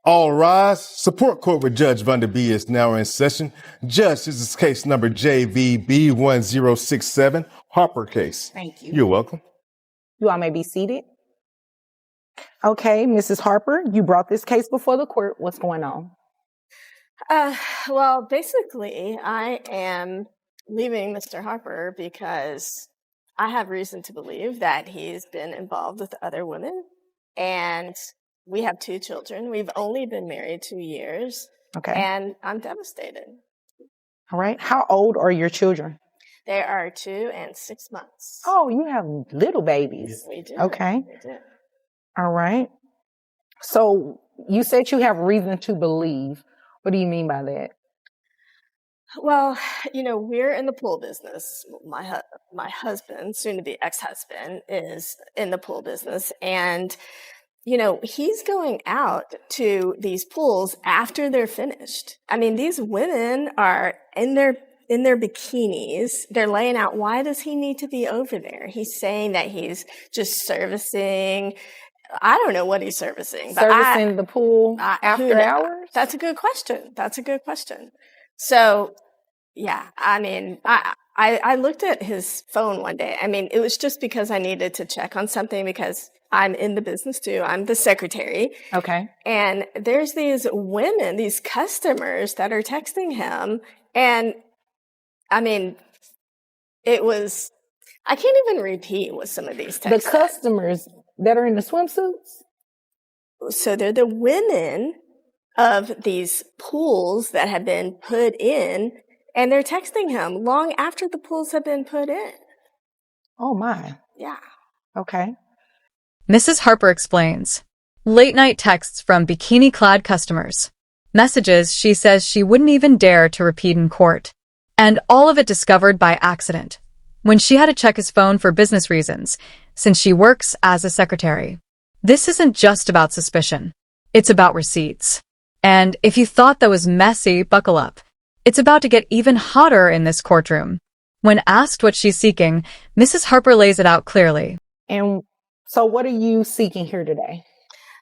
All rise. Support court with Judge Vonder B is now in session. Judge, this is case number JVB1067, Harper case. Thank you. You're welcome. You all may be seated. Okay, Mrs. Harper, you brought this case before the court. What's going on? Well, basically, I am leaving Mr. Harper because I have reason to believe that he's been involved with other women, and we have 2 children. We've only been married 2 years, Okay. and I'm devastated. All right. How old are your children? They are 2 and 6 months. Oh, you have little babies. We do. Okay. We do. All right. So you said you have reason to believe. What do you mean by that? Well, we're in the pool business. My husband, soon to be ex-husband, is in the pool business, and he's going out to these pools after they're finished. I mean, these women are in their bikinis. They're laying out. Why does he need to be over there? He's saying that he's just servicing. I don't know what he's servicing. Servicing the pool after hours? That's a good question. So, yeah, I mean, I looked at his phone one day. I mean, it was just because I needed to check on something because I'm in the business too. I'm the secretary. Okay. And there's these women, these customers that are texting him. And I mean, I can't even repeat what some of these texts The customers that are in the swimsuits? So they're the women of these pools that have been put in, and they're texting him long after the pools have been put in. Oh, my. Yeah. Okay. Mrs. Harper explains. Late-night texts from bikini-clad customers. Messages she says she wouldn't even dare to repeat in court. And all of it discovered by accident, when she had to check his phone for business reasons, since she works as a secretary. This isn't just about suspicion. It's about receipts. And if you thought that was messy, buckle up. It's about to get even hotter in this courtroom. When asked what she's seeking, Mrs. Harper lays it out clearly. And so what are you seeking here today?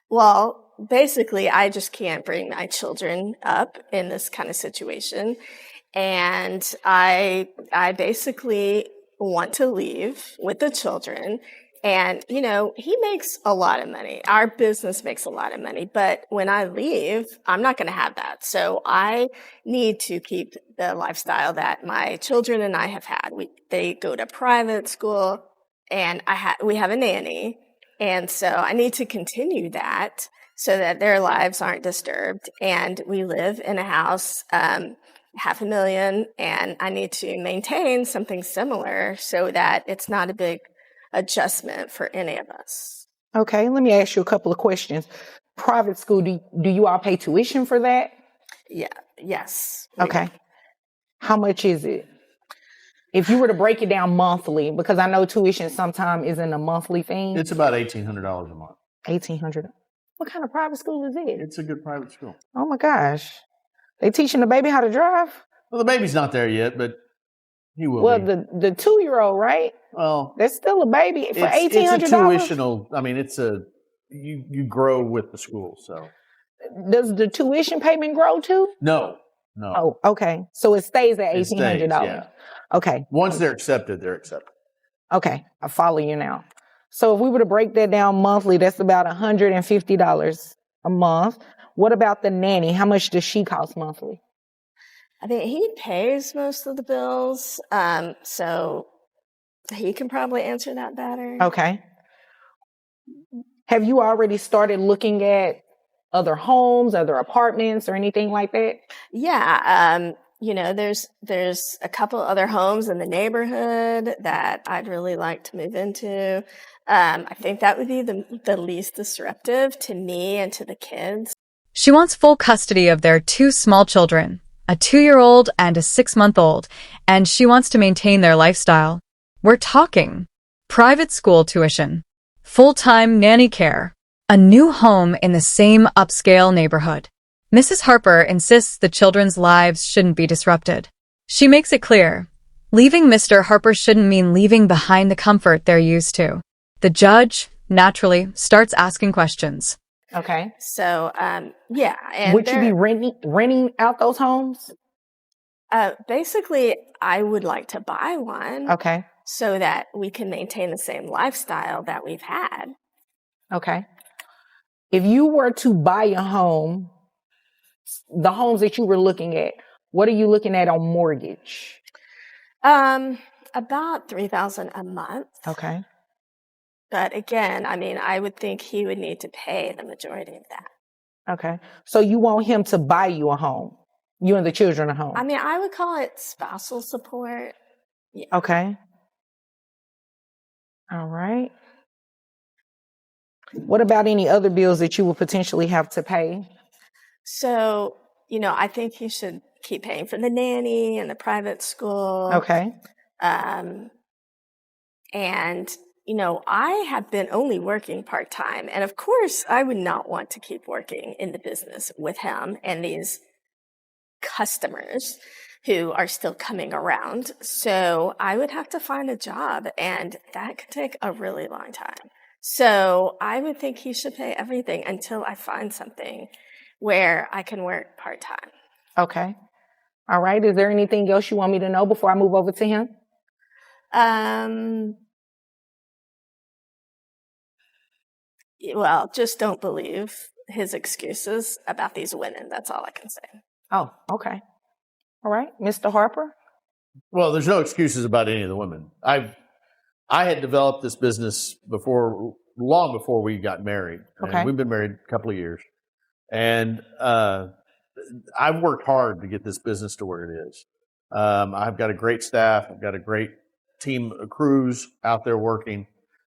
Well, basically, I just can't bring my children up in this kind of situation. And I basically want to leave with the children. And, he makes a lot of money. Our business makes a lot of money. But when I leave, I'm not going to have that. So I need to keep the lifestyle that my children and I have had. They go to private school, and we have a nanny. And so I need to continue that so that their lives aren't disturbed. And we live in a house, $500,000, and I need to maintain something similar so that it's not a big adjustment for any of us. Okay, let me ask you a couple of questions. Private school, do you all pay tuition for that? Yeah. Yes. Okay. How much is it? If you were to break it down monthly, because I know tuition sometimes isn't a monthly thing. It's about $1,800 a month. $1,800. What kind of private school is it? It's a good private school. Oh my gosh. They teaching the baby how to drive? Well, the baby's not there yet, but he will Well, be. the 2-year-old, right? Well, That's still a baby for $1,800. It's a tuitional. I mean, you grow with the school. So does the tuition payment grow too? no. Oh, okay. So it stays at $1,800. Yeah. Okay. Once they're accepted, they're accepted. Okay, I follow you now. So if we were to break that down monthly, that's about $150 a month. What about the nanny? How much does she cost monthly? I mean, he pays most of the bills, so he can probably answer that better. Okay. Have you already started looking at other homes, other apartments, or anything like that? Yeah, there's a couple other homes in the neighborhood that I'd really like to move into. I think that would be the least disruptive to me and to the kids. She wants full custody of their 2 small children, a 2-year-old and a 6-month-old, and she wants to maintain their lifestyle. We're talking private school tuition, full-time nanny care, a new home in the same upscale neighborhood. Mrs. Harper insists the children's lives shouldn't be disrupted. She makes it clear, leaving Mr. Harper shouldn't mean leaving behind the comfort they're used to. The judge, naturally, starts asking questions. Okay. So, yeah. And Would you be renting out those homes? basically, I would like to buy one Okay. so that we can maintain the same lifestyle that we've had. Okay. If you were to buy a home, the homes that you were looking at, what are you looking at on mortgage? About $3,000 a month. Okay. But again, I mean, I would think he would need to pay the majority of that. Okay. So you want him to buy you a home, you and the children a home? I mean, I would call it spousal support. Yeah. Okay. All right. What about any other bills that you will potentially have to pay? So, I think he should keep paying for the nanny and the private school. Okay. And, I have been only working part-time. And of course, I would not want to keep working in the business with him and these customers who are still coming around. So I would have to find a job, and that could take a really long time. So I would think he should pay everything until I find something where I can work part-time. Okay. All right. Is there anything else you want me to know before I move over to him? Well, just don't believe his excuses about these women. That's all I can say. Oh, okay. All right. Mr. Harper? Well, there's no excuses about any of the women. I had developed this business long before we got married. Okay. And we've been married a couple of years. And I've worked hard to get this business to where it is. I've got a great staff. I've got a great team of crews out there working.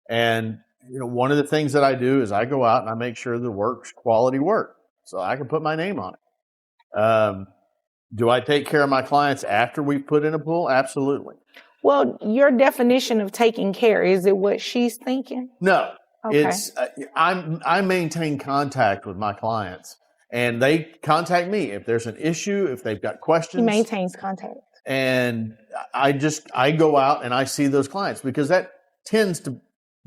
And, one of the things that I do is I go out and I make sure the work's quality work so I can put my name on it. Do I take care of my clients after we've put in a pool? Absolutely. Well, your definition of taking care, is it what she's thinking? No, Okay. it's I maintain contact with my clients, and they contact me if there's an issue, if they've got questions. He maintains contact. And I go out and I see those clients because that tends to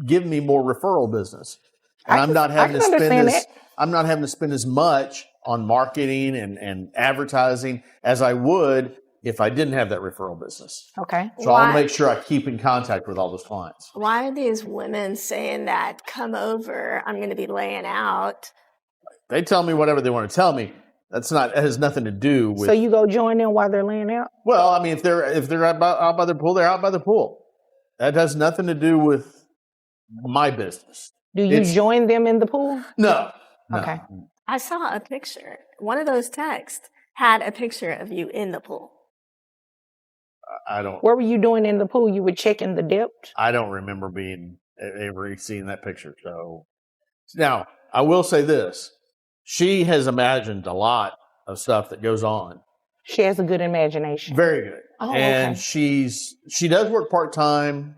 give me more referral business, and I'm not having to spend as much on marketing and advertising as I would if I didn't have that referral business. Okay. So I want to make sure I keep in contact with all those clients. Why are these women saying that, come over, I'm going to be laying out? They tell me whatever they want to tell me. It has nothing to do with. So you go join them while they're laying out? Well, I mean, if they're out by the pool, they're out by the pool. That has nothing to do with my business. Do you join them in the pool? No. Okay. I saw a picture. One of those texts had a picture of you in the pool. I don't. What were you doing in the pool? You were checking the depth? I don't remember ever seeing that picture. So now I will say this: she has imagined a lot of stuff that goes on. She has a good imagination. Very good. Oh, and okay. she does work part-time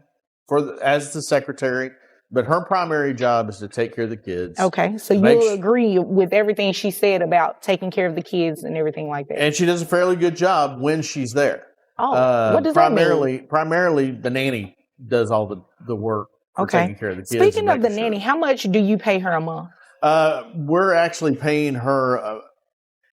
as the secretary, but her primary job is to take care of the kids. Okay. So you'll agree with everything she said about taking care of the kids and everything like that. And she does a fairly good job when she's there. Oh, what does that mean? Primarily, the nanny does all the work for taking care of the kids. Speaking of the nanny, how much do you pay her a month? We're actually paying her